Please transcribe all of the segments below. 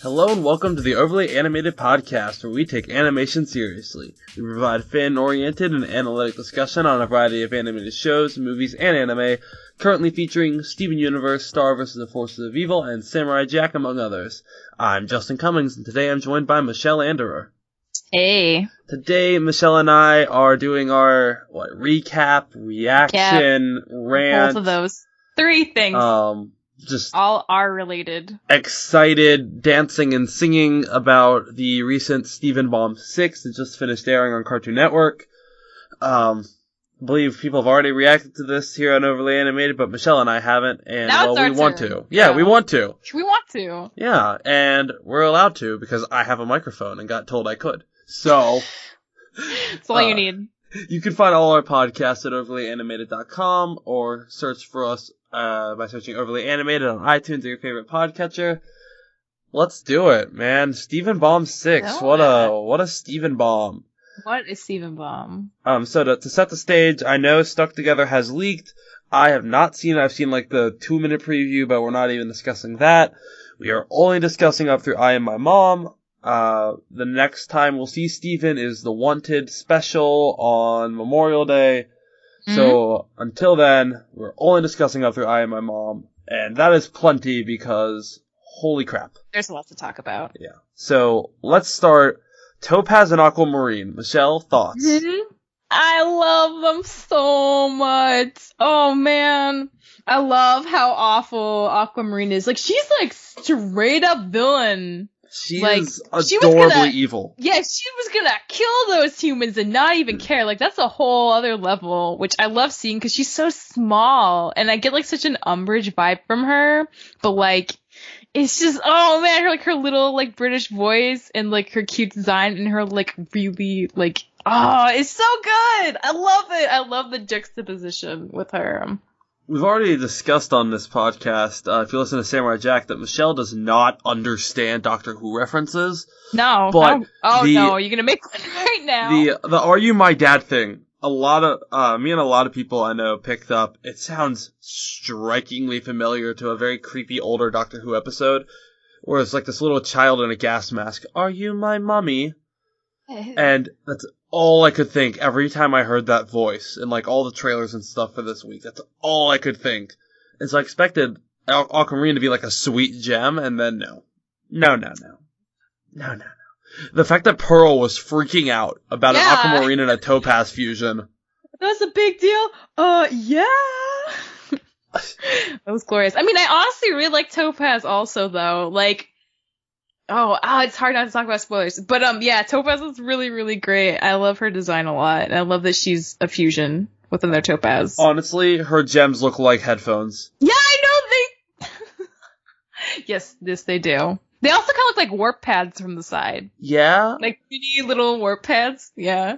Hello and welcome to the Overly Animated Podcast, where we take animation seriously. We provide fan-oriented and analytic discussion on a variety of animated shows, movies, and anime, currently featuring Steven Universe, Star vs. the Forces of Evil, and Samurai Jack, among others. I'm Justin Cummings, and today I'm joined by Michelle Anderer. Hey. Today, Michelle and I are doing our, recap, reaction, rant. Both of those. Three things. Just all are related. Excited, dancing and singing about the recent Steven Bomb 6 that just finished airing on Cartoon Network. I believe people have already reacted to this here on Overly Animated, but Michelle and I haven't, and we want to. Yeah, we want to. We want to. Yeah, and we're allowed to because I have a microphone and got told I could. So that's all you need. You can find all our podcasts at overlyanimated.com or search for us by searching Overly Animated on iTunes or your favorite podcatcher. Let's do it, man. Steven Bomb 6. What a Steven Bomb. What is Steven Bomb? So to set the stage, I know Stuck Together has leaked. I have not seen it. I've seen like the 2-minute preview, but we're not even discussing that. We are only discussing up through I Am My Mom. The next time we'll see Steven is the Wanted special on Memorial Day. So until then, we're only discussing up through I Am My Mom, and that is plenty because holy crap. There's a lot to talk about. Yeah. So let's start. Topaz and Aquamarine. Michelle, thoughts? I love them so much. Oh man. I love how awful Aquamarine is. Like, she's like straight up villain. She is adorably evil. Yeah, she was gonna kill those humans and not even care. Like, that's a whole other level, which I love seeing because she's so small. And I get, like, such an Umbridge vibe from her. But, like, it's just, oh, man, her little, like, British voice and, like, her cute design and her, like, really, like, oh, it's so good! I love it! I love the juxtaposition with her. We've already discussed on this podcast, if you listen to Samurai Jack, that Michelle does not understand Doctor Who references. No. But no, you're gonna make one right now. The Are You My Dad thing, a lot of, me and a lot of people I know picked up. It sounds strikingly familiar to a very creepy older Doctor Who episode, where it's like this little child in a gas mask. Are you my mommy? And that's all I could think every time I heard that voice in like all the trailers and stuff for this week. That's all I could think. And so I expected Aquamarine to be like a sweet gem, and then no. No. The fact that Pearl was freaking out about an Aquamarine and a Topaz fusion. That's a big deal. Yeah. That was glorious. I mean, I honestly really like Topaz also, though. Like, it's hard not to talk about spoilers. But, Topaz is really, really great. I love her design a lot. And I love that she's a fusion within their Topaz. Honestly, her gems look like headphones. Yeah, I know Yes, they do. They also kind of look like warp pads from the side. Yeah? Like mini little warp pads. Yeah.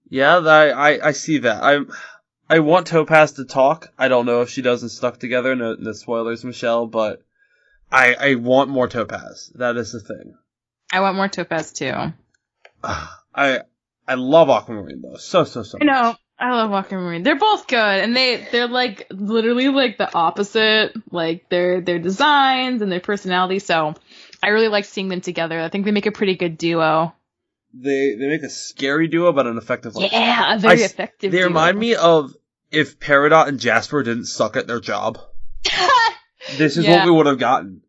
Yeah, I see that. I want Topaz to talk. I don't know if she does in Stuck Together. No spoilers, Michelle, but I want more Topaz. That is the thing. I want more Topaz too. I love Aquamarine though. So much. I know. I love Aquamarine. They're both good, and they're like literally like the opposite, like their designs and their personalities. So I really like seeing them together. I think they make a pretty good duo. They make a scary duo, but an effective one. Yeah, a very effective duo. They remind me of if Peridot and Jasper didn't suck at their job. This is what we would have gotten.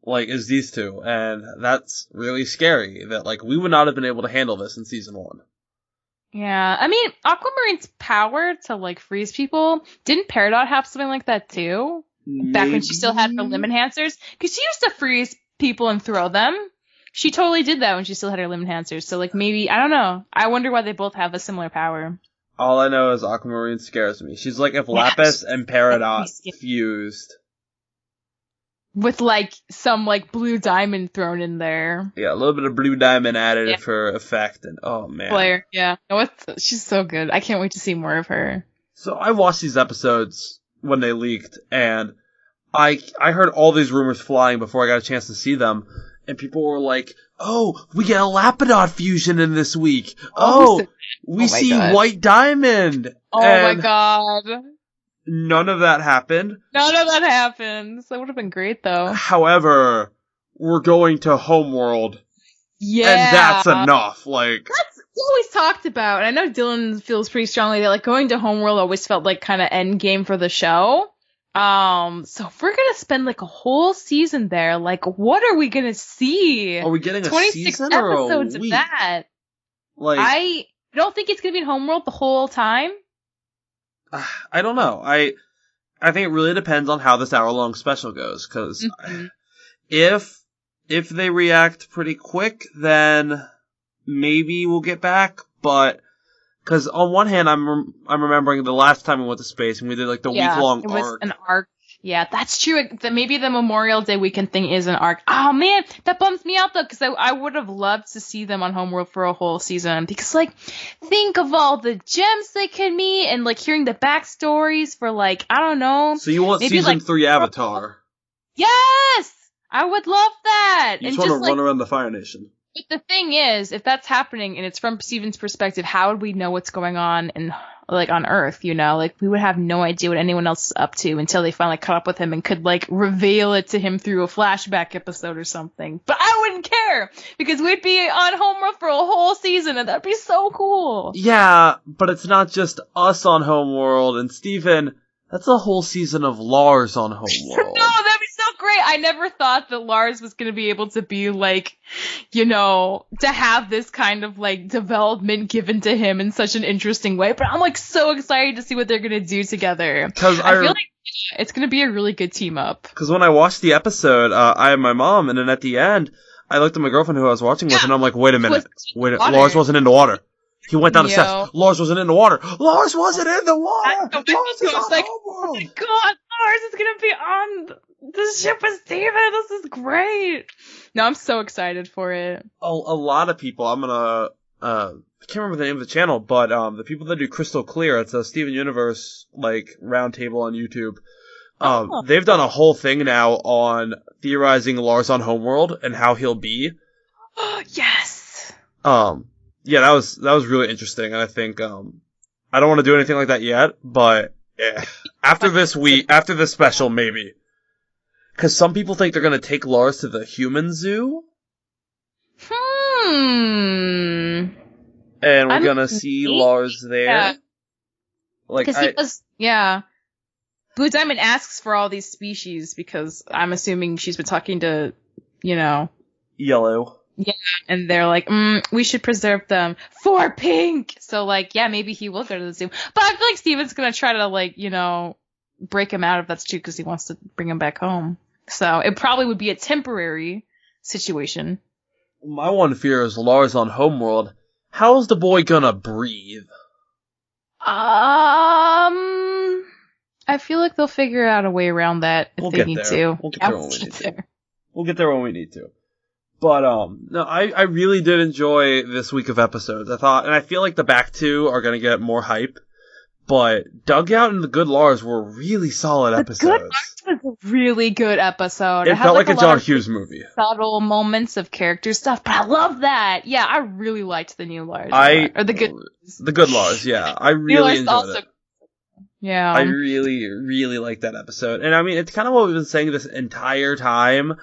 Like, is these two. And that's really scary. That, like, we would not have been able to handle this in season 1. Yeah. I mean, Aquamarine's power to, like, freeze people, didn't Peridot have something like that, too? Maybe. Back when she still had her limb enhancers? Because she used to freeze people and throw them. She totally did that when she still had her limb enhancers. So, like, maybe, I don't know. I wonder why they both have a similar power. All I know is Aquamarine scares me. She's like if Lapis and Peridot fused. With, like, some, like, blue diamond thrown in there. Yeah, a little bit of blue diamond added for effect, and oh, man. Blair, yeah. She's so good. I can't wait to see more of her. So I watched these episodes when they leaked, and I heard all these rumors flying before I got a chance to see them, and people were like, oh, we get a Lapidot fusion in this week. We see God. White Diamond. Oh, my God. None of that happened. That would have been great, though. However, we're going to Homeworld, Yeah. and that's enough. Like, that's always talked about, and I know Dylan feels pretty strongly that like going to Homeworld always felt like kind of end game for the show. So if we're gonna spend like a whole season there, like what are we gonna see? are we getting a 26 season or a episodes week? of that. Like, I don't think it's gonna be in Homeworld the whole time. I don't know. I think it really depends on how this hour-long special goes, because if they react pretty quick, then maybe we'll get back, but because on one hand, I'm remembering the last time we went to space and we did like the week-long arc. It was an arc. Yeah, that's true. Maybe the Memorial Day weekend thing is an arc. Oh man, that bums me out though, because I would have loved to see them on Homeworld for a whole season. Because like, think of all the gems they can meet and like hearing the backstories for like, I don't know. So you want maybe, season like, 3 Avatar? Yes, I would love that. You and just want to like, run around the Fire Nation. But the thing is, if that's happening and it's from Steven's perspective, how would we know what's going on on Earth, you know? Like, we would have no idea what anyone else is up to until they finally caught up with him and could, like, reveal it to him through a flashback episode or something. But I wouldn't care, because we'd be on Homeworld for a whole season, and that'd be so cool. Yeah, but it's not just us on Homeworld, and Steven, that's a whole season of Lars on Homeworld. No, that'd be so great. I never thought that Lars was going to be able to be, like, you know, to have this kind of, like, development given to him in such an interesting way. But I'm, like, so excited to see what they're going to do together. Because I feel like it's going to be a really good team up. Because when I watched the episode, I had my mom, and then at the end, I looked at my girlfriend who I was watching with, and I'm like, wait a minute. Lars wasn't in the water. He went down the steps. Lars wasn't in the water. Lars wasn't in the water. Lars is on Homeworld. Oh my god, Lars is gonna be on the ship with Steven. This is great. No, I'm so excited for it. A lot of people, I can't remember the name of the channel, but the people that do Crystal Clear, it's a Steven Universe like roundtable on YouTube. They've done a whole thing now on theorizing Lars on Homeworld and how he'll be. Yes. Yeah, that was really interesting, and I think I don't want to do anything like that yet, but after this special, maybe, because some people think they're gonna take Lars to the human zoo. And we're gonna see Lars there. Yeah. Like, Blue Diamond asks for all these species because I'm assuming she's been talking to, you know, Yellow. Yeah, and they're like, we should preserve them for Pink. So, like, yeah, maybe he will go to the zoo. But I feel like Steven's gonna try to, like, you know, break him out if that's true because he wants to bring him back home. So it probably would be a temporary situation. My one fear is Lars on Homeworld. How's the boy gonna breathe? I feel like they'll figure out a way around that if they need to. We'll get there when we need to. We'll get there when we need to. But, no, I really did enjoy this week of episodes. I thought, and I feel like the back two are gonna get more hype, but Dugout and The Good Lars were really solid episodes. The Good Lars was a really good episode. It felt like a John Hughes movie. Subtle moments of character stuff, but I love that. Yeah, I really liked the new Lars. Or The Good Lars, yeah. I really enjoyed it. Yeah. I really, really liked that episode. And I mean, it's kind of what we've been saying this entire time.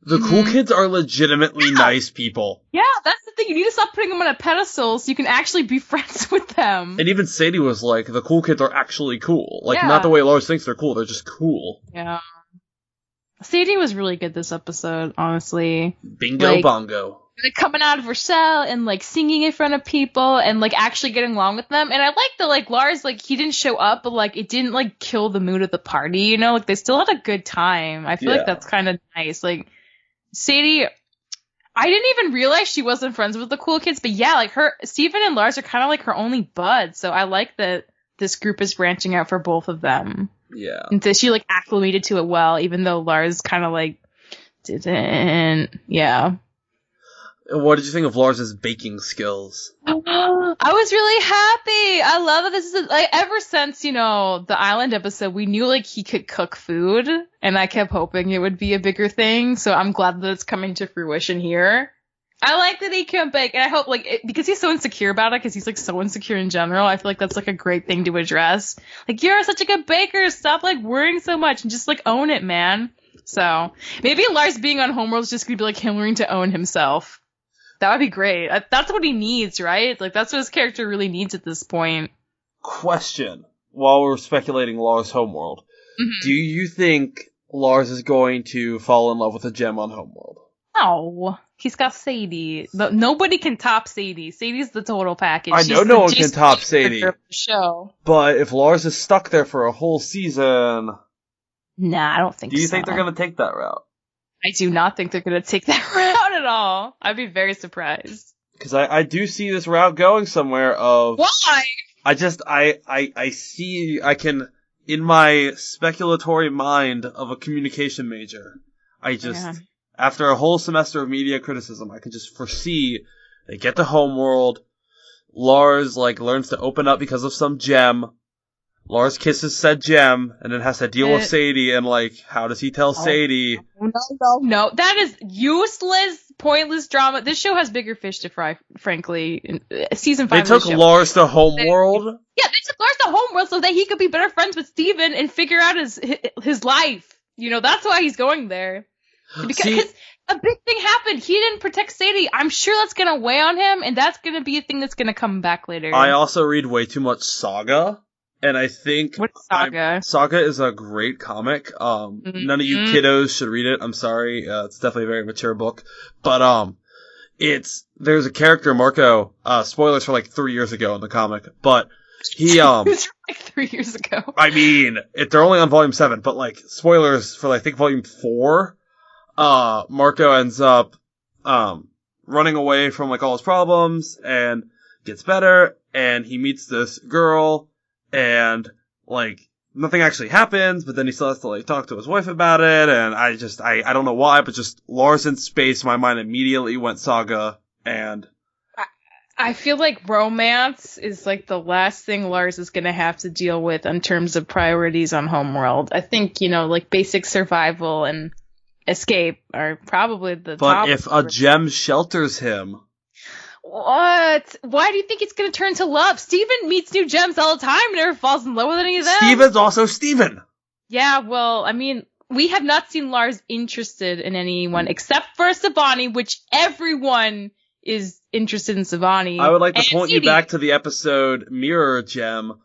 The cool kids are legitimately nice people. Yeah, that's the thing. You need to stop putting them on a pedestal so you can actually be friends with them. And even Sadie was like, the cool kids are actually cool. Like, not the way Lars thinks they're cool, they're just cool. Yeah. Sadie was really good this episode, honestly. Bingo bongo. Like, coming out of her shell and, like, singing in front of people and, like, actually getting along with them. And I like that, like, Lars, like, he didn't show up, but, like, it didn't, like, kill the mood of the party, you know? Like, they still had a good time. I feel like that's kind of nice. Like, Sadie, I didn't even realize she wasn't friends with the cool kids, but yeah, like Steven and Lars are kind of like her only buds, so I like that this group is branching out for both of them. Yeah. And so she like acclimated to it well, even though Lars kind of like didn't. Yeah. What did you think of Lars's baking skills? I was really happy. I love that this is like ever since, you know, the island episode, we knew like he could cook food, and I kept hoping it would be a bigger thing. So I'm glad that it's coming to fruition here. I like that he can bake, and I hope because he's so insecure about it, because he's like so insecure in general. I feel like that's like a great thing to address. Like, you're such a good baker. Stop like worrying so much and just like own it, man. So maybe Lars being on Homeworld is just gonna be like him learning to own himself. That would be great. That's what he needs, right? Like that's what his character really needs at this point. Question: while we're speculating Lars' Homeworld, do you think Lars is going to fall in love with a gem on Homeworld? No, he's got Sadie. Nobody can top Sadie. Sadie's the total package. I know no one can top Sadie. Show. But if Lars is stuck there for a whole season, nah, I don't think so. Do you think they're going to take that route? I do not think they're going to take that route at all. I'd be very surprised. Because I do see this route going somewhere of... Why? I see, I can, in my speculatory mind of a communication major, after a whole semester of media criticism, I can just foresee they get to Homeworld, Lars, learns to open up because of some gem, Lars kisses said gem, and then has to deal with Sadie, and, how does he tell Sadie? No. That is useless, pointless drama. This show has bigger fish to fry, frankly. Season 5 They took Lars to Homeworld? Yeah, they took Lars to Homeworld so that he could be better friends with Steven and figure out his life. That's why he's going there. Because a big thing happened. He didn't protect Sadie. I'm sure that's going to weigh on him, and that's going to be a thing that's going to come back later. I also read way too much Saga. And I think what's Saga? Saga is a great comic. None of you kiddos should read it. I'm sorry. It's definitely a very mature book. But there's a character, Marco, spoilers for 3 years ago in the comic, but he it was 3 years ago. I mean, they're only on volume 7, but spoilers for I think volume 4. Marco ends up running away from all his problems and gets better, and he meets this girl. And, nothing actually happens, but then he still has to, talk to his wife about it, and I don't know why, but just Lars in space, my mind immediately went Saga, and... I feel like romance is, the last thing Lars is gonna have to deal with in terms of priorities on Homeworld. I think, basic survival and escape are probably the top... But if a gem shelters him... What? Why do you think it's going to turn to love? Steven meets new gems all the time and never falls in love with any of them. Steven's also Steven. Yeah, well, I mean, we have not seen Lars interested in anyone except for Savani, which everyone is interested in Savani. I would like to point you back to the episode Mirror Gem.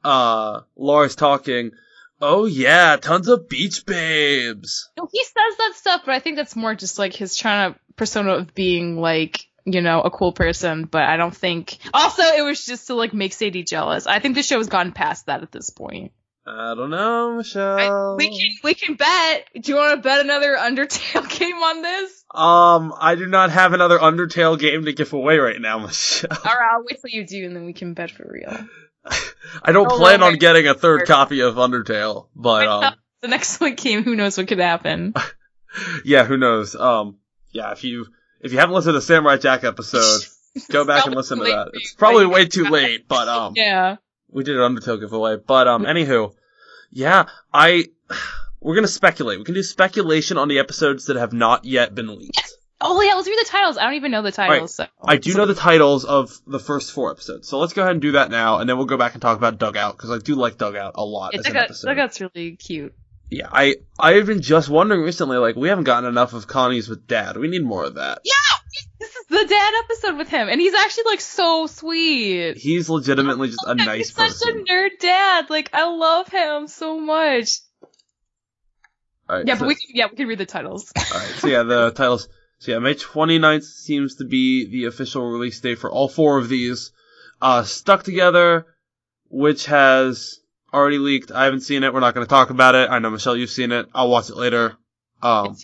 Lars talking, oh yeah, tons of beach babes. No, he says that stuff, but I think that's more just his trying to persona of being a cool person, but I don't think... Also, it was just to, make Sadie jealous. I think the show has gone past that at this point. I don't know, Michelle. We can bet. Do you want to bet another Undertale game on this? I do not have another Undertale game to give away right now, Michelle. Alright, I'll wait till you do, and then we can bet for real. I don't plan on getting a third copy of Undertale, but, the next one game, who knows what could happen. Yeah, who knows. Yeah, if you haven't listened to the Samurai Jack episode, go back and listen to that. It's probably way too late, but, yeah. We did an Undertale giveaway, but, anywho, yeah, we're gonna speculate. We can do speculation on the episodes that have not yet been leaked. Yes. Oh yeah, let's read the titles. I don't even know the titles. Right. I do know the titles of the first 4 episodes, so let's go ahead and do that now, and then we'll go back and talk about Dugout, because I do like Dugout a lot as an episode. Dugout's really cute. Yeah, I've been just wondering recently, we haven't gotten enough of Connie's with Dad. We need more of that. Yeah! This is the dad episode with him, and he's actually, so sweet. He's legitimately just a nice person. He's such a nerd dad. I love him so much. Alright, yeah, but we can read the titles. Alright, so yeah, the titles. So yeah, May 29th seems to be the official release date for all 4 of these. Stuck Together, which has... already leaked. I haven't seen it. We're not going to talk about it. I know, Michelle, you've seen it. I'll watch it later. I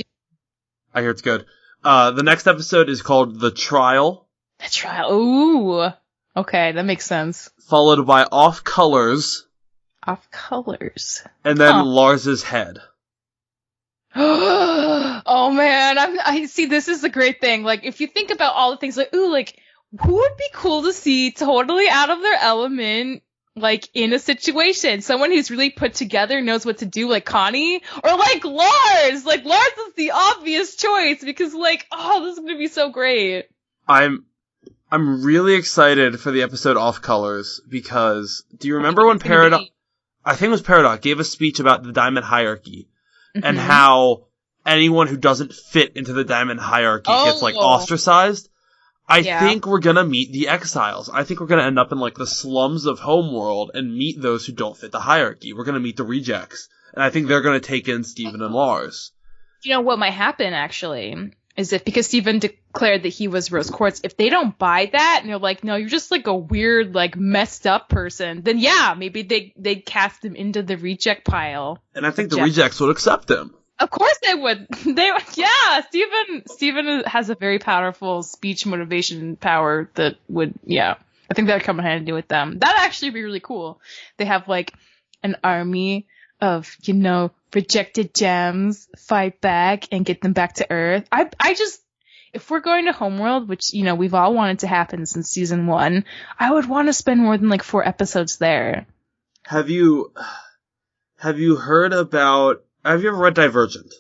hear it's good. The next episode is called The Trial. The Trial. Ooh. Okay, that makes sense. Followed by Off Colors. Off Colors. And then Lars's Head. Oh man, I see. This is the great thing. If you think about all the things, who would be cool to see totally out of their element, in a situation? Someone who's really put together, knows what to do, like Connie, or Lars. Lars is the obvious choice because, this is gonna be so great. I'm really excited for the episode Off Colors because do you remember when Paradox? I think it was Paradox gave a speech about the Diamond Hierarchy. and how anyone who doesn't fit into the diamond hierarchy gets, like, ostracized. I think we're gonna meet the exiles. I think we're gonna end up in, like, the slums of Homeworld and meet those who don't fit the hierarchy. We're gonna meet the rejects. And I think they're gonna take in Steven and Lars. You know what might happen, actually, is if, because Steven declared that he was Rose Quartz, if they don't buy that, and they're like, no, you're just, like, a weird, like, messed up person, then yeah, maybe they'd cast him into the reject pile. And I think the rejects would accept him. Of course they would. Yeah, Steven has a very powerful speech motivation power that would, I think that would come in handy with them. That'd actually be really cool. They have, like, an army of, rejected gems, fight back, and get them back to Earth. I just, if we're going to Homeworld, which, we've all wanted to happen since season 1, I would want to spend more than, like, 4 episodes there. Have you heard about... Have you ever read Divergent?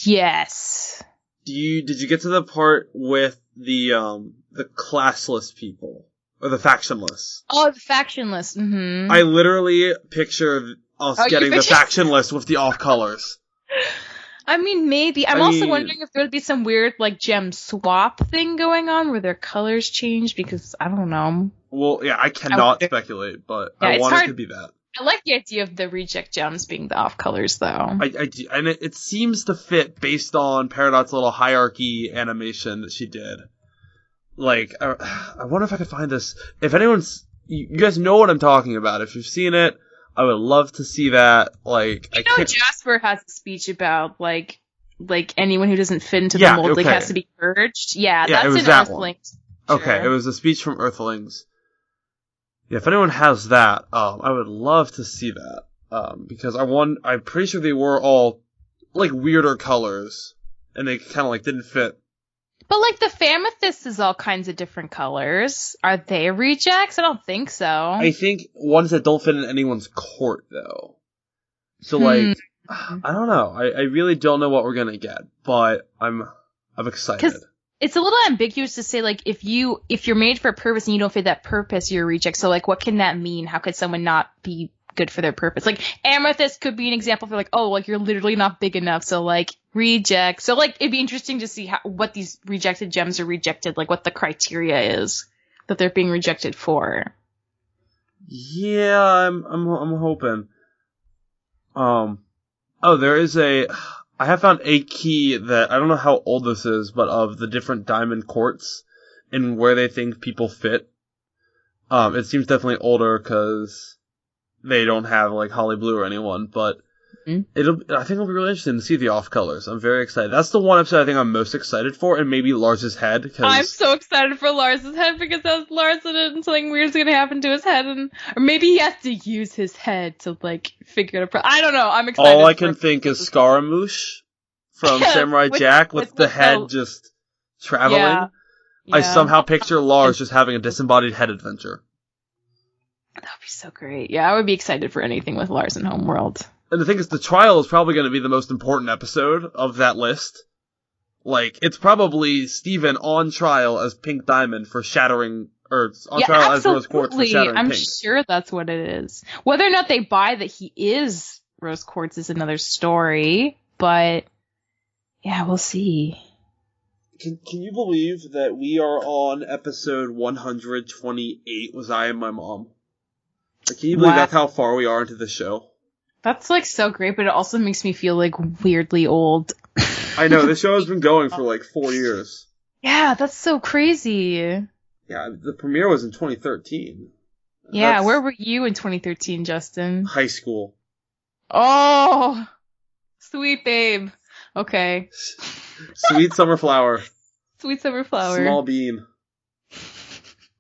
Yes. Did you get to the part with the classless people? Or the factionless? Oh, the factionless. Mm-hmm. I literally picture us getting the factionless with the off colors. I mean, maybe. I'm also wondering if there would be some weird, like, gem swap thing going on where their colors change, because I don't know. Well, yeah, I cannot speculate, but I want it to be that. I like the idea of the reject gems being the off colors, though. I do, and it seems to fit based on Peridot's little hierarchy animation that she did. Like, I wonder if I could find this. If anyone's, you guys know what I'm talking about. If you've seen it, I would love to see that. Like, Jasper has a speech about like anyone who doesn't fit into the mold has to be purged. Yeah, that's in Earthlings. Okay, it was a speech from Earthlings. Yeah, if anyone has that, I would love to see that. Because I'm pretty sure they were all, like, weirder colors. And they kind of, like, didn't fit. But, like, the Famethys is all kinds of different colors. Are they rejects? I don't think so. I think ones that don't fit in anyone's court, though. So, like, I don't know. I really don't know what we're gonna get. But I'm excited. It's a little ambiguous to say, like, if you're made for a purpose and you don't fit that purpose, you're a reject. So, like, what can that mean? How could someone not be good for their purpose? Like, Amethyst could be an example for, like, oh, like, you're literally not big enough, so, like, reject. So, like, it'd be interesting to see what these rejected gems are rejected, like, what the criteria is that they're being rejected for. Yeah, I'm hoping. There is I have found a key that, I don't know how old this is, but of the different diamond courts and where they think people fit. It seems definitely older because they don't have, like, Holly Blue or anyone, but I think it'll be really interesting to see the off colors. I'm very excited. That's the one episode I think I'm most excited for, and maybe Lars's head. I'm so excited for Lars's head because that's Lars in it and something weird's gonna happen to his head, or maybe he has to use his head to, like, figure it out. I don't know. I'm excited. All I can think is Scaramouche from Samurai Jack with the head just traveling. Yeah. I somehow picture Lars just having a disembodied head adventure. That would be so great. Yeah, I would be excited for anything with Lars in Homeworld. And the thing is, the trial is probably going to be the most important episode of that list. Like, it's probably Steven on trial as Pink Diamond for shattering, or on trial as Rose Quartz for shattering I'm Pink. Sure that's what it is. Whether or not they buy that he is Rose Quartz is another story, but yeah, we'll see. Can you believe that we are on episode 128 with I Am My Mom? Like, can you believe that's how far we are into the show? That's, like, so great, but it also makes me feel, like, weirdly old. I know, the show has been going for, like, 4 years. Yeah, that's so crazy. Yeah, the premiere was in 2013. Yeah, where were you in 2013, Justin? High school. Oh! Sweet babe. Okay. Sweet summer flower. Sweet summer flower. Small bean.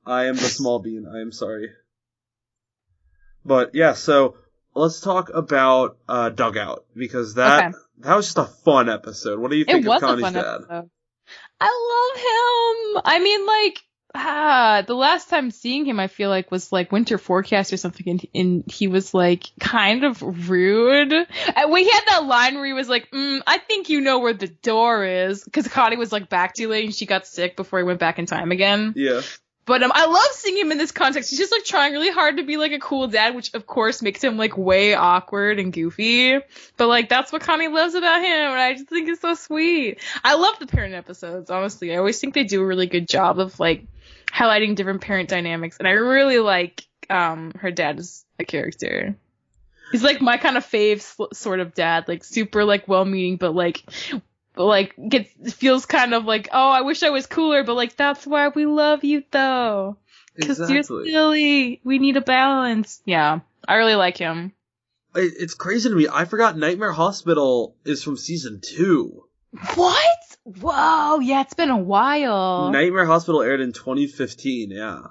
I am the small bean. I am sorry. But, yeah, so let's talk about Dugout, because that was just a fun episode. What do you think of Connie's dad? Episode. I love him! I mean, like, the last time seeing him, I feel like, was, like, Winter Forecast or something, and he was, like, kind of rude. And he had that line where he was like, I think you know where the door is, because Connie was, like, back too late, and she got sick before he went back in time again. Yeah. But I love seeing him in this context. He's just like trying really hard to be like a cool dad, which of course makes him like way awkward and goofy. But like that's what Connie loves about him, and I just think it's so sweet. I love the parent episodes, honestly. I always think they do a really good job of like highlighting different parent dynamics, and I really like her dad as a character. He's like my kind of fave sort of dad, like super like well-meaning, but like feels kind of like, oh, I wish I was cooler, but like that's why we love you though, because you're silly. We need a balance. Yeah, I really like him. It's crazy to me. I forgot Nightmare Hospital is from season 2. What? Whoa, yeah, it's been a while. Nightmare Hospital aired in 2015. Yeah,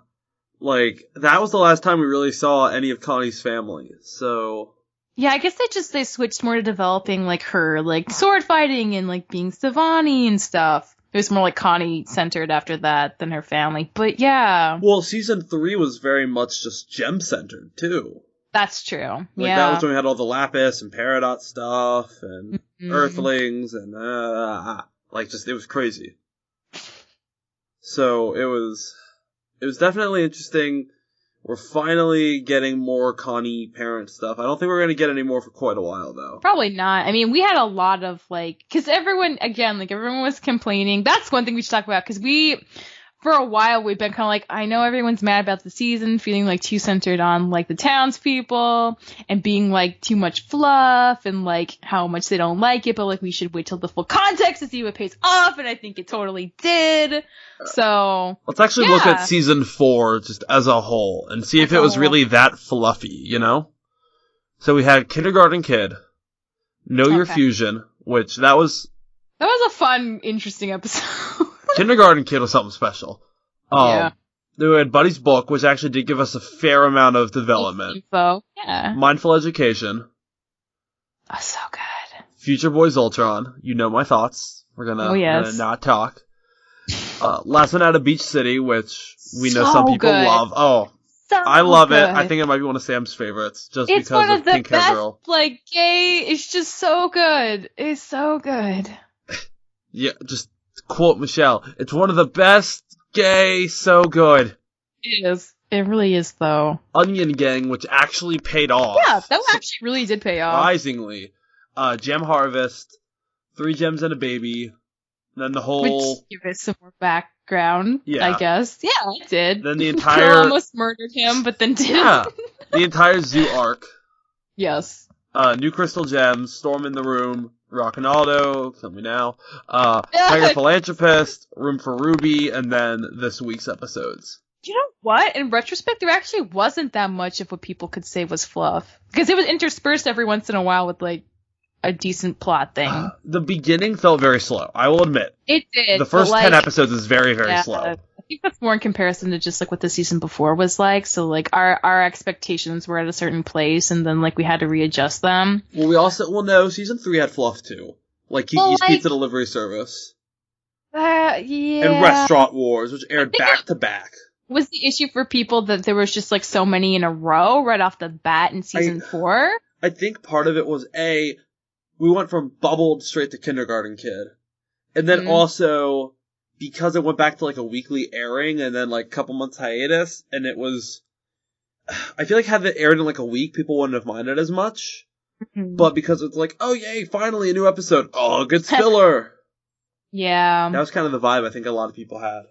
like that was the last time we really saw any of Connie's family. So. Yeah, I guess they switched more to developing, like, her, like, sword fighting and, like, being Stevani and stuff. It was more, like, Connie-centered after that than her family. But, yeah. Well, season 3 was very much just Gem-centered, too. That's true. Like, that was when we had all the Lapis and Peridot stuff and Earthlings and, like, just, it was crazy. So, it was definitely interesting. We're finally getting more Connie parent stuff. I don't think we're going to get any more for quite a while, though. Probably not. I mean, we had a lot of, like, because everyone was complaining. That's one thing we should talk about, because for a while, we've been kind of like, I know everyone's mad about the season, feeling, like, too centered on, like, the townspeople, and being, like, too much fluff, and, like, how much they don't like it, but, like, we should wait till the full context to see what pays off, and I think it totally did. So, let's actually look at season 4 just as a whole, and see if it was really that fluffy, you know? So we had Kindergarten Kid, Know Your Fusion, which that was a fun, interesting episode. Kindergarten Kid was something special. Yeah. We had Buddy's Book, which actually did give us a fair amount of development. Info. Yeah. Mindful Education. Oh, so good. Future Boys Ultron. You know my thoughts. We're gonna not talk. Last one out of Beach City, which we know some people love. Oh, so I love it. I think it might be one of Sam's favorites, just because of Pink Hair Girl. Like, gay, it's just so good. It's so good. Yeah, just quote Michelle. It's one of the best gay, so good. It is. It really is, though. Onion Gang, which actually paid off. Yeah, that actually really did pay off. Surprisingly. Gem Harvest, 3 Gems and a Baby. Then the whole... Which give it some more background, I guess. Yeah, it did. Then the entire... Phil almost murdered him, but then didn't. Yeah, the entire Zoo arc. Yes. New Crystal Gems, Storm in the Room, Rockinaldo, Kill Me Now, Tiger Philanthropist, Room for Ruby, and then this week's episodes. You know what? In retrospect, there actually wasn't that much of what people could say was fluff. Because it was interspersed every once in a while with, like, a decent plot thing. The beginning felt very slow, I will admit. It did. The first 10 episodes is very, very slow. I think that's more in comparison to just like what the season before was like. So like our expectations were at a certain place, and then like we had to readjust them. Well, no, season 3 had fluff too. Like Kiki's Pizza Delivery Service. Yeah. And Restaurant Wars, which aired back to back. Was the issue for people that there was just like so many in a row right off the bat in season 4? I think part of it was we went from Bubbled straight to Kindergarten Kid. And then also, because it went back to like a weekly airing and then like a couple months hiatus, and it was, I feel like had it aired in like a week, people wouldn't have minded as much. Mm-hmm. But because it's like, oh yay, finally a new episode. Oh, good filler. Yeah. That was kind of the vibe I think a lot of people had.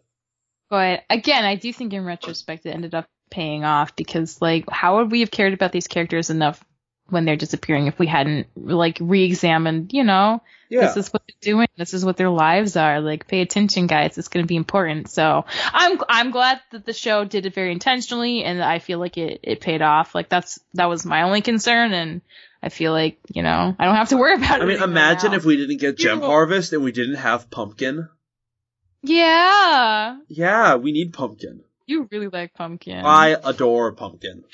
But again, I do think in retrospect it ended up paying off, because like, how would we have cared about these characters enough when they're disappearing if we hadn't like re-examined, you know, this is what they're doing, this is what their lives are, like pay attention guys, it's going to be important. So I'm glad that the show did it very intentionally, and I feel like it paid off. Like that was my only concern, and I feel like, you know, I don't have to worry about it. I mean, imagine if we didn't get Gem Harvest and we didn't have Pumpkin. Yeah, we need Pumpkin. You really like Pumpkin. I adore Pumpkin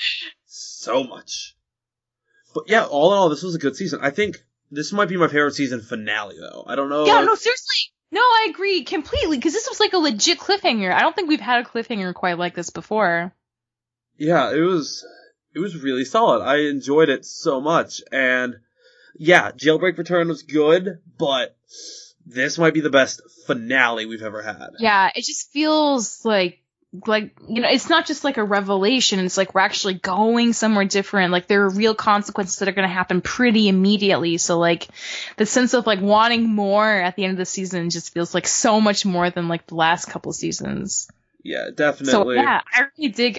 so much. But yeah, all in all, this was a good season. I think this might be my favorite season finale, though. I don't know. Yeah, no, seriously. No, I agree completely, because this was like a legit cliffhanger. I don't think we've had a cliffhanger quite like this before. Yeah, it was really solid. I enjoyed it so much. And yeah, Jailbreak Return was good, but this might be the best finale we've ever had. Yeah, it just feels like it's not just like a revelation. It's like we're actually going somewhere different. Like there are real consequences that are going to happen pretty immediately. So like the sense of like wanting more at the end of the season just feels like so much more than like the last couple seasons. Yeah, definitely. So yeah,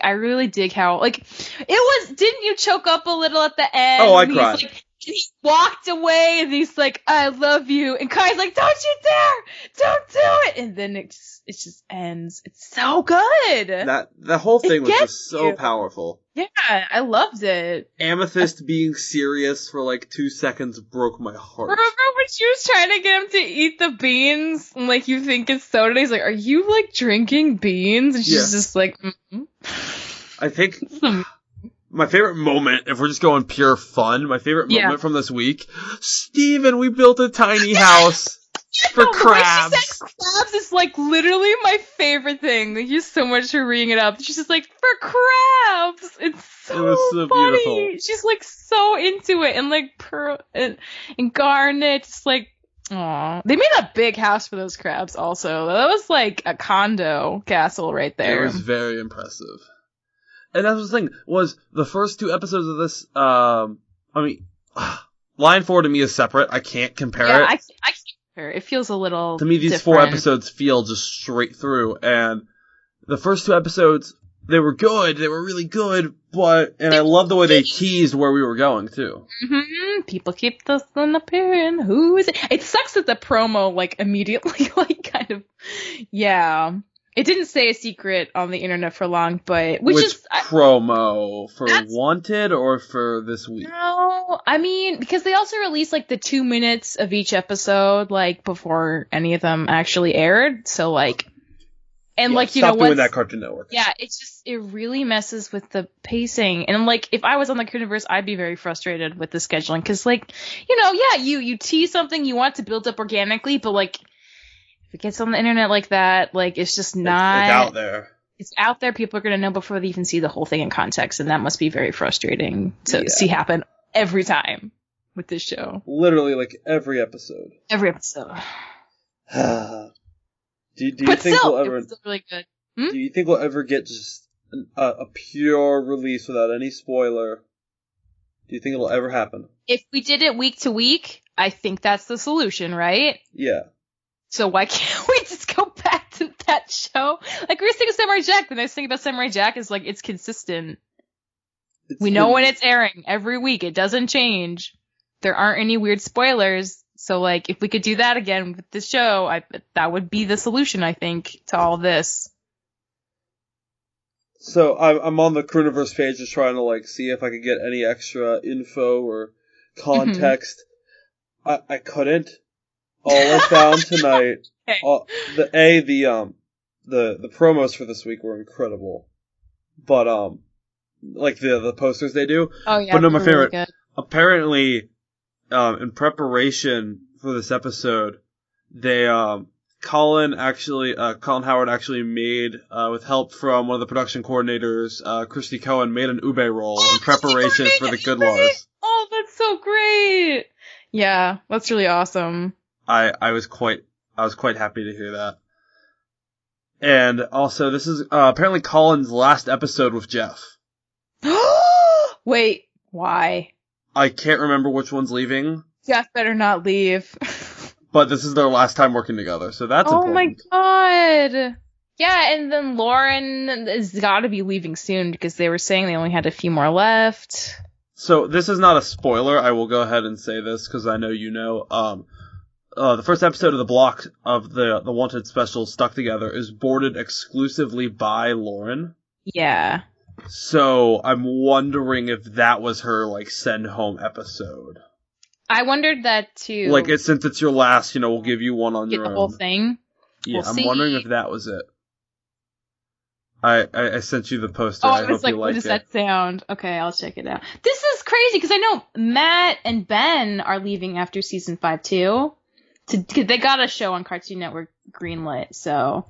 I really dig how like it was. Didn't you choke up a little at the end? Oh, I cried. He walked away and he's like, I love you. And Kai's like, don't you dare! Don't do it! And then it just ends. It's so good! The whole thing was just so powerful. Yeah, I loved it. Amethyst being serious for like 2 seconds broke my heart. Remember when she was trying to get him to eat the beans? And like, you think it's soda? He's like, are you like drinking beans? And she's just like, I think... My favorite moment, if we're just going pure fun, my favorite moment from this week, Steven, we built a tiny house for crabs. She said crabs is like literally my favorite thing. Thank you so much for reading it up. She's just like, for crabs! It was so funny. Beautiful. She's like so into it. And like Pearl and Garnet, just like, aw. They made a big house for those crabs also. That was like a condo castle right there. It was very impressive. And that was the thing, was the first 2 episodes of this, Line 4 to me is separate. I can't compare it. I can't compare it. It feels a little To me, these different. 4 episodes feel just straight through. And the first 2 episodes, they were good. They were really good. And I love the way they teased where we were going, too. Mm-hmm. People keep this on appearing. Who is it? It sucks that the promo, like, immediately, like, kind of, yeah. It didn't stay a secret on the internet for long, but... Which promo? For Wanted or for this week? No, I mean, because they also released, like, the 2 minutes of each episode, like, before any of them actually aired, so, like... And, like, you know what? Stop doing that, Cartoon Network. Yeah, it really messes with the pacing. And, like, if I was on the Universe, I'd be very frustrated with the scheduling, because, like, you tease something, you want to build up organically, but, like... If it gets on the internet like that, like, it's just not... It's out there. It's out there. People are going to know before they even see the whole thing in context, and that must be very frustrating to see happen every time with this show. Literally, like, every episode. Every episode. do you think still, we'll ever... it was still really good. Do you think we'll ever get just a pure release without any spoiler? Do you think it'll ever happen? If we did it week to week, I think that's the solution, right? Yeah. So why can't we just go back to that show? Like, we were saying Samurai Jack. The nice thing about Samurai Jack is, like, it's consistent. We know when it's airing every week. It doesn't change. There aren't any weird spoilers. So, like, if we could do that again with this show, that would be the solution, I think, to all this. So, I'm on the Crewniverse page just trying to, like, see if I could get any extra info or context. I couldn't. All I found tonight, the promos for this week were incredible, but like the posters they do. Oh yeah, but no, my favorite. Really good. Apparently, in preparation for this episode, they Colin Howard actually made with help from one of the production coordinators, Christy Cohen, made an ube roll in preparation for the Good Lars. Oh, that's so great! Yeah, that's really awesome. I was quite happy to hear that. And also, this is apparently Colin's last episode with Jeff. Wait, why? I can't remember which one's leaving. Jeff better not leave. But this is their last time working together, so that's important. Oh my god! Yeah, and then Lauren has got to be leaving soon because they were saying they only had a few more left. So this is not a spoiler. I will go ahead and say this because I know you know. The first episode of the block of the Wanted special, Stuck Together, is boarded exclusively by Lauren. Yeah. So I'm wondering if that was her, like, send home episode. I wondered that too. Like, since it's your last, we'll give you one on your own. Get the whole thing? Yeah, I'm wondering if that was it. I sent you the poster. Oh, I was like, what does that sound? Okay, I'll check it out. This is crazy because I know Matt and Ben are leaving after season 5 too. They got a show on Cartoon Network greenlit, so.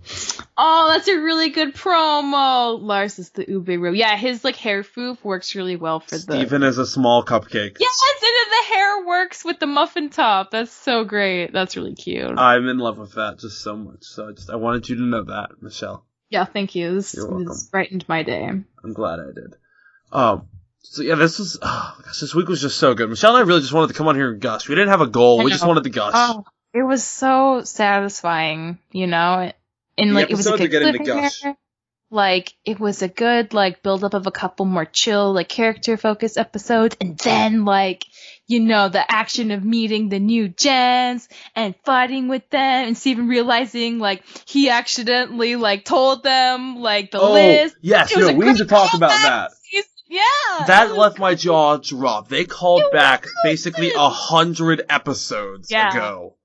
Oh, that's a really good promo. Lars is the ube room. Yeah, his like hair foof works really well for Steven is a small cupcake. Yes, and then the hair works with the muffin top. That's so great. That's really cute. I'm in love with that just so much. So I wanted you to know that, Michelle. Yeah, thank you. You're welcome. This brightened my day. I'm glad I did. So yeah, this week was just so good. Michelle and I really just wanted to come on here and gush. We didn't have a goal. We just wanted to gush. Oh, it was so satisfying, and like it was a good cliffhanger. Like it was a good build up of a couple more chill character focused episodes, and then the action of meeting the new gens and fighting with them, and Steven realizing he accidentally told them the list. Yes, we need to talk about that. Yeah, that left my jaw drop. They called back basically 100 episodes ago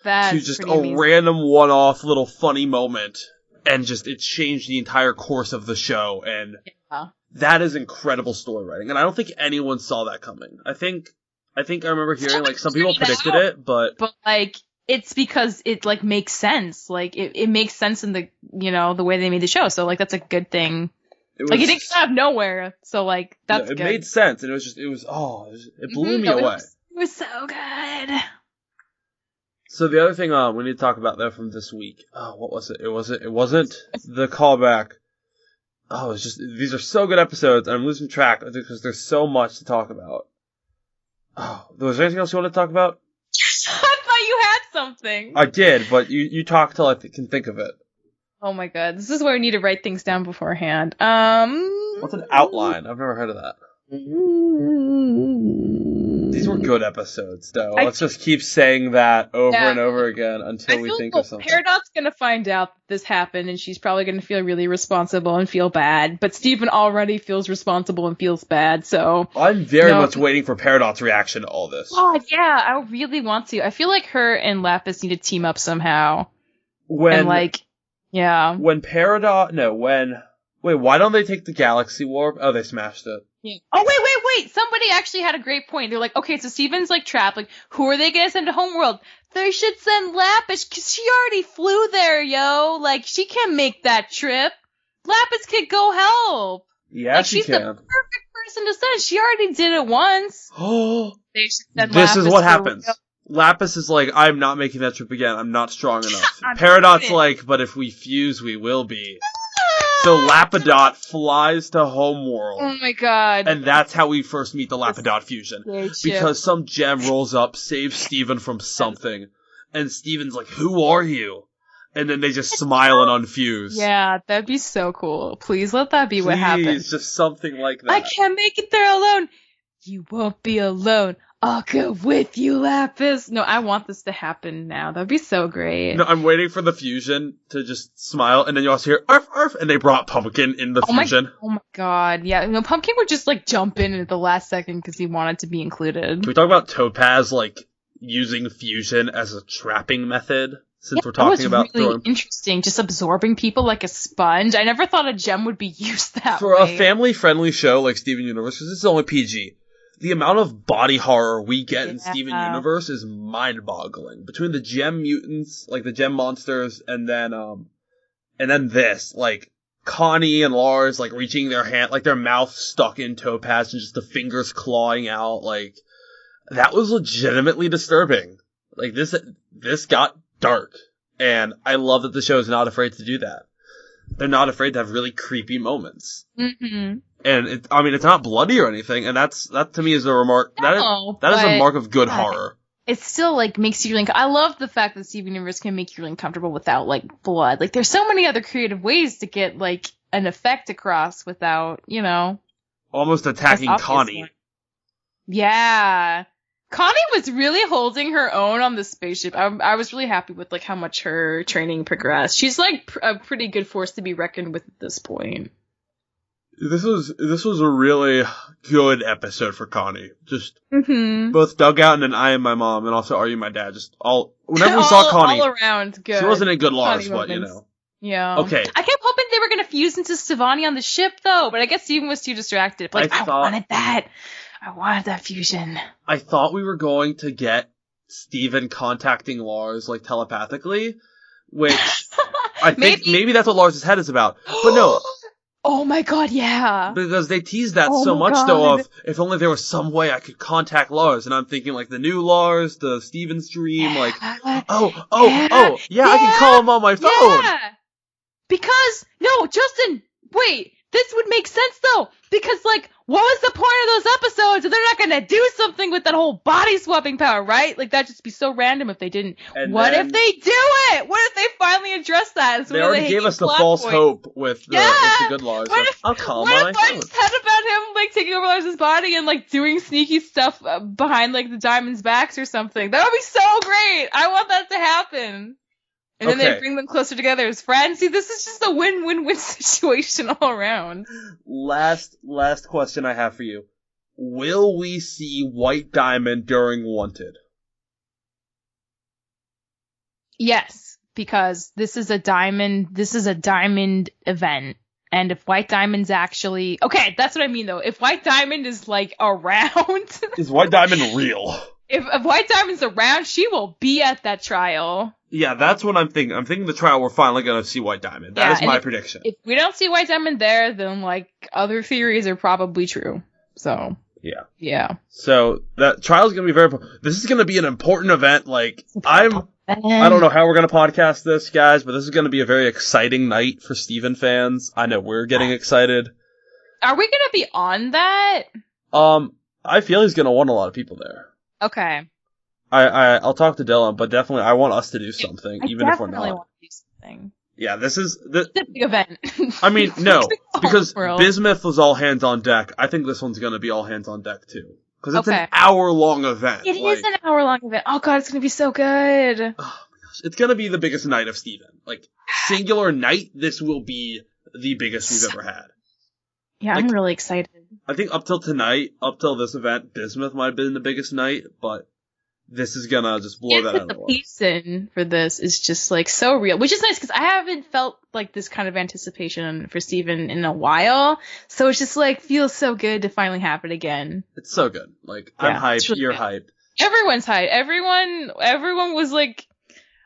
to just a random one-off little funny moment, and just it changed the entire course of the show. And that is incredible story writing, and I don't think anyone saw that coming. I think I remember hearing some people predicted it, but it's because it makes sense. It makes sense in the the way they made the show. So that's a good thing. It didn't come out of nowhere, so that's good. It made sense, and it blew me away. It was so good. So the other thing we need to talk about though from this week, what was it? It wasn't the callback. Oh, it's just these are so good episodes, and I'm losing track because there's so much to talk about. Oh, was there anything else you want to talk about? I thought you had something. I did, but you talk till I can think of it. Oh my god, this is where we need to write things down beforehand. What's an outline? I've never heard of that. These were good episodes, though. Let's just keep saying that over and over again until we think of something. Peridot's gonna find out that this happened, and she's probably gonna feel really responsible and feel bad. But Steven already feels responsible and feels bad, so... I'm very much waiting for Peridot's reaction to all this. Oh, yeah, I really want to. I feel like her and Lapis need to team up somehow. Yeah. When wait, why don't they take the galaxy warp? Oh, they smashed it. Yeah. Oh, wait. Somebody actually had a great point. They're like, okay, so Steven's trapped. Who are they gonna send to Homeworld? They should send Lapis, cause she already flew there, yo. She can make that trip. Lapis could go help. Yeah, she she's can. The perfect person to send. She already did it once. Oh. They should send This Lapis is what happens. Lapis is I'm not making that trip again. I'm not strong enough. Peridot's but if we fuse, we will be. So Lapidot flies to Homeworld. Oh my god. And that's how we first meet the Lapidot fusion. Because some gem rolls up, saves Steven from something. And Steven's who are you? And then they just smile and unfuse. Yeah, that'd be so cool. Please let that be what happens. Just something like that. I can't make it there alone. You won't be alone. I'll go with you, Lapis. No, I want this to happen now. That'd be so great. No, I'm waiting for the fusion to just smile, and then you also hear, arf, arf, and they brought Pumpkin in the fusion. Oh my god, yeah. Pumpkin would just, jump in at the last second because he wanted to be included. Can we talk about Topaz, using fusion as a trapping method? Since we're talking about really interesting, just absorbing people like a sponge. I never thought a gem would be used that way. For a family-friendly show like Steven Universe, because this is only PG, the amount of body horror we get in Steven Universe is mind-boggling. Between the gem mutants, the gem monsters, and then this, Connie and Lars, reaching their hand, their mouth stuck in Topaz and just the fingers clawing out, that was legitimately disturbing. This got dark. And I love that the show is not afraid to do that. They're not afraid to have really creepy moments. Mm-hmm. And it's not bloody or anything, and that to me is a remark. That is a mark of good horror. It still makes you really. I love the fact that Steven Universe can make you really uncomfortable without blood. There's so many other creative ways to get an effect across without almost attacking Connie. Yeah, Connie was really holding her own on the spaceship. I was really happy with how much her training progressed. She's a pretty good force to be reckoned with at this point. This was a really good episode for Connie. Just both Dugout and then I Am My Mom, and also Are You My Dad. Just whenever we saw Connie, all around good. She wasn't a good Lars, but Yeah. Okay. I kept hoping they were gonna fuse into Stevonnie on the ship though, but I guess Steven was too distracted. I wanted that. I wanted that fusion. I thought we were going to get Steven contacting Lars telepathically, which I think maybe that's what Lars' head is about. But no. Oh my god, yeah. Because they teased that so much, though, of if only there was some way I could contact Lars. And I'm thinking, the new Lars, the Steven stream, I can call him on my phone. Yeah. No, Justin, wait, this would make sense though, because like, what was the point of those episodes if they're not gonna do something with that whole body swapping power, right? Like, that'd just be so random if they didn't. And what then- if they do it? What if they finally address that? They already gave us the false hope with the good laws. What if I just had about him like taking over Lars's body and like doing sneaky stuff behind like the Diamond's backs or something? That would be so great. I want that to happen. And then they bring them closer together as friends. See, this is just a win-win-win situation all around. Last question I have for you. Will we see White Diamond during Wanted? Yes, because this is a diamond event. And if White Diamond's actually... Okay, that's what I mean, though. If White Diamond is, like, around... Is White Diamond real? If White Diamond's around, she will be at that trial. Yeah, that's what I'm thinking. I'm thinking the trial we're finally going to see White Diamond. That is my prediction. If we don't see White Diamond there, then, like, other theories are probably true. So... Yeah. So that trial is going to be this is going to be an important event. Like, I don't know how we're going to podcast this, guys, but this is going to be a very exciting night for Steven fans. I know we're getting excited. Are we going to be on that? I feel he's going to want a lot of people there. Okay. I'll talk to Dylan, but definitely I want us to do something, even if we're not. I definitely want to do something. Yeah, it's a big event. I mean, no, because Bismuth was all hands on deck. I think this one's going to be all hands on deck, too. Because it's an hour-long event. It is an hour-long event. Oh, God, it's going to be so good. Oh, my gosh. It's going to be the biggest night of Steven. Like, singular night, this will be the biggest we've ever had. Yeah, like, I'm really excited. I think up till this event, Bismuth might have been the biggest night, but this is gonna just blow that out of the water. The pacing for this is just like so real, which is nice because I haven't felt like this kind of anticipation for Steven in a while. So it's just like feels so good to finally have it again. It's so good. Like I'm hyped. Really You're hyped. Everyone's hyped. Everyone was like,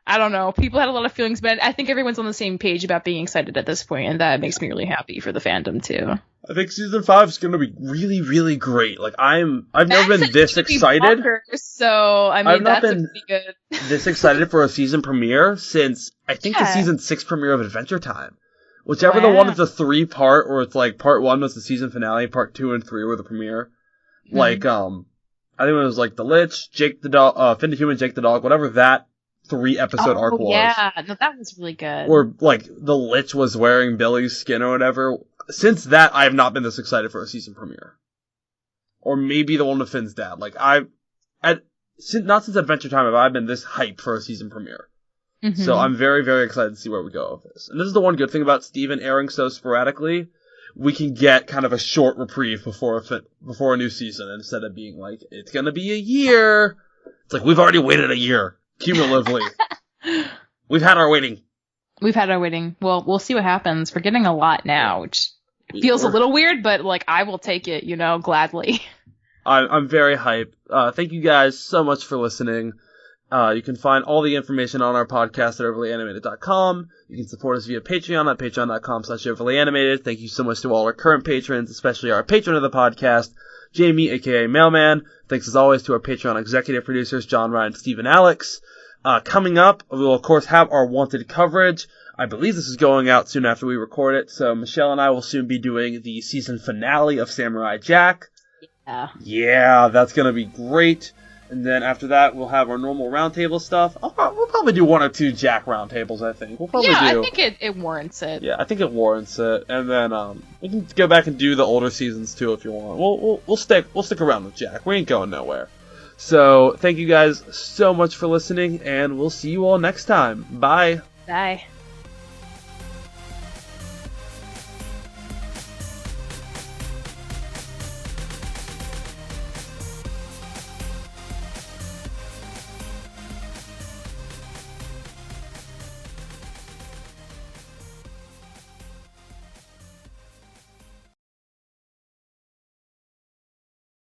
I don't know. People had a lot of feelings, but I think everyone's on the same page about being excited at this point, and that makes me really happy for the fandom too. I think season 5 is going to be really, really great. Like I've never been this excited. So I mean, that's pretty good. This excited for a season premiere since I think the season 6 premiere of Adventure Time, whichever the one is the 3-part, or it's like part 1 was the season finale, part 2 and 3 were the premiere. Mm-hmm. Like I think it was like the Lich, Jake the dog, Finn the Human, Jake the dog, whatever that 3-episode arc was. Yeah, no, that was really good. Or like the Lich was wearing Billy's skin or whatever. Since that, I have not been this excited for a season premiere. Or maybe the one with Finn's dad. Like not since Adventure Time have I been this hyped for a season premiere. Mm-hmm. So I'm very, very excited to see where we go with this. And this is the one good thing about Steven airing so sporadically. We can get kind of a short reprieve before a new season instead of being like, it's gonna be a year. It's like, we've already waited a year. Cumulatively. We've had our waiting. Well, we'll see what happens. We're getting a lot now, which feels a little weird, but like I will take it, gladly. I'm very hyped. Thank you guys so much for listening. You can find all the information on our podcast at overlyanimated.com. You can support us via Patreon at patreon.com/overlyanimated. Thank you so much to all our current patrons, especially our patron of the podcast, Jamie, aka Mailman. Thanks as always to our Patreon executive producers, John, Ryan, Steve, and Alex. Coming up, we will of course have our Wanted coverage. I believe this is going out soon after we record it, so Michelle and I will soon be doing the season finale of Samurai Jack. Yeah, that's gonna be great. And then after that, we'll have our normal roundtable stuff. We'll probably do 1 or 2 Jack roundtables, I think. We'll probably I think it warrants it. Yeah, I think it warrants it. And then we can go back and do the older seasons too if you want. We'll stick around with Jack. We ain't going nowhere. So thank you guys so much for listening, and we'll see you all next time. Bye. Bye.